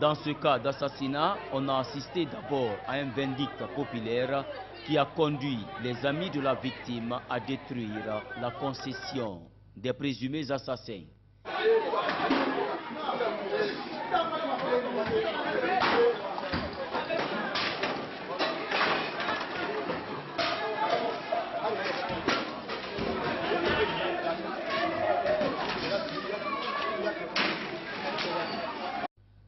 Dans ce cas d'assassinat, on a assisté d'abord à un vindicte populaire qui a conduit les amis de la victime à détruire la concession des présumés assassins.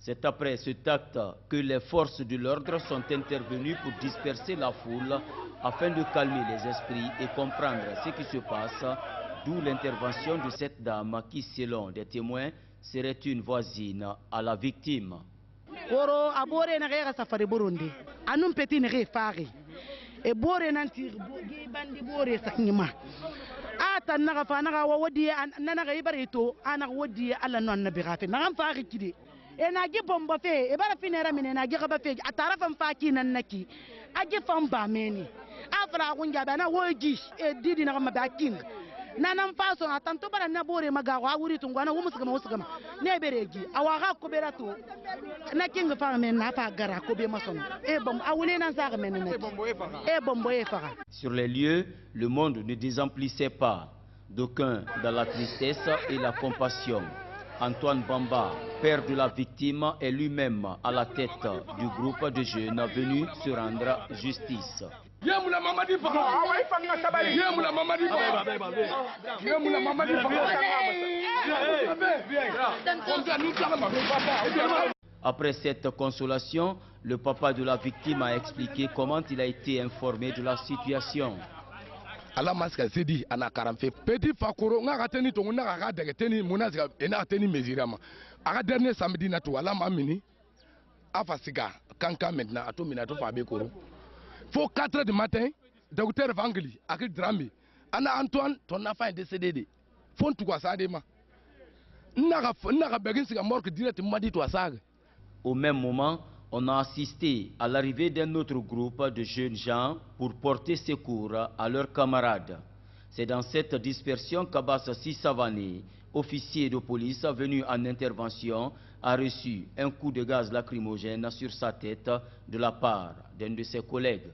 C'est après cet acte que les forces de l'ordre sont intervenues pour disperser la foule afin de calmer les esprits et comprendre ce qui se passe, d'où l'intervention de cette dame qui, selon des témoins, serait une voisine à la victime. Enagi bomba fe e bara finera mine na gaba fe atara fam faki nan naki age fam ba meni afra kunja bana woji e didi na mabe king nanam faso atanto bara na bore maga wa wuri tungwana wumus kama ne bereji awaga ko berato na king fa men na fa gara ko be mason e bom awule nan sa men na e bombo e fara. Sur les lieux, le monde ne désemplissait pas, d'aucuns dans la tristesse et la compassion. Antoine Bamba, père de la victime, est lui-même à la tête du groupe de jeunes venus se rendre justice. Après cette consolation, le papa de la victime a expliqué comment il a été informé de la situation. Ala maska sidi ana karamfe petit fakoro nga kateni to nga ka dege teni munaska ena teni mezirama aka dernier samedi na to ala mamini afasiga kanka maintenant ato minato fa be koro faut 4 h du matin docteur Vangeli ak drame ana Antoine ton enfant est décédé faut tout quoi ça de ma nga begin siga mort direct madi to saga. Au même moment, on a assisté à l'arrivée d'un autre groupe de jeunes gens pour porter secours à leurs camarades. C'est dans cette dispersion qu'Abbas Sissavané, officier de police venu en intervention, a reçu un coup de gaz lacrymogène sur sa tête de la part d'un de ses collègues.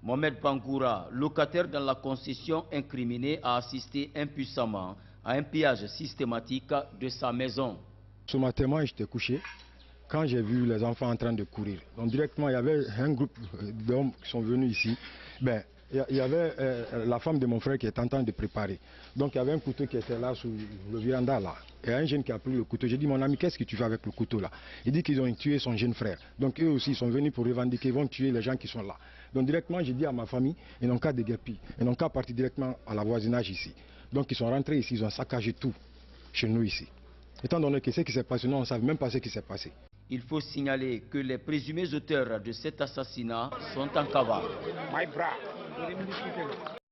Mohamed Pangoura, locataire dans la concession incriminée, a assisté impuissamment à un pillage systématique de sa maison. Sur ma témoin, j'étais couché quand j'ai vu les enfants en train de courir. Donc directement, il y avait un groupe d'hommes qui sont venus ici. Ben, il y avait la femme de mon frère qui était en train de préparer. Donc il y avait un couteau qui était là sous le véranda là. Et un jeune qui a pris le couteau. J'ai dit, mon ami, qu'est-ce que tu fais avec le couteau là? Il dit qu'ils ont tué son jeune frère. Donc eux aussi, ils sont venus pour revendiquer, ils vont tuer les gens qui sont là. Donc directement, j'ai dit à ma famille, ils n'ont qu'à déguerpir. Ils n'ont qu'à partir directement à la voisinage ici. Donc ils sont rentrés ici, ils ont saccagé tout chez nous ici. Étant donné que ce qui s'est passé, nous on ne savait même pas ce qui s'est passé. Il faut signaler que les présumés auteurs de cet assassinat sont en cavale.